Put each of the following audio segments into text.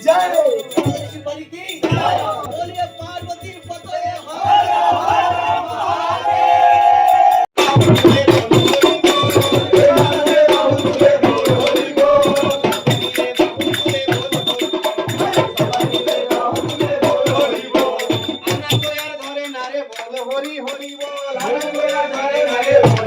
जय शिवरी की बोलिए पार्वती पतये हरि हरि बोल हरि हरि हरि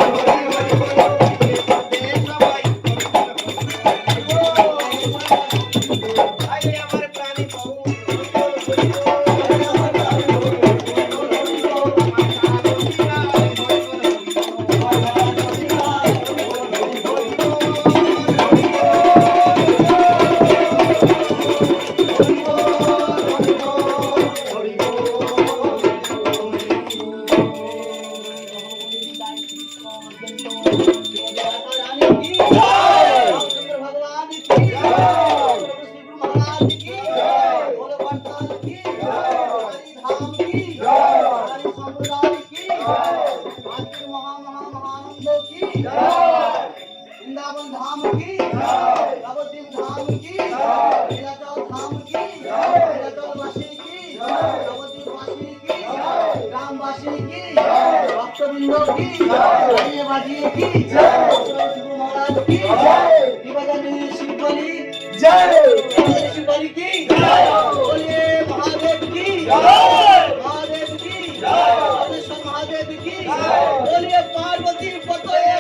वृंदावन धाम की नवद्वीप धाम की नीलाचल धाम की नीलाचल वासी की नवद्वीप वासी की ग्रामवासी की भक्तवृंदों की बाजी की शिव महाराज की शिवबली जय शिवबली की बोलिए महादेव की महादेव की महादेव की बोलिए पार्वती पतये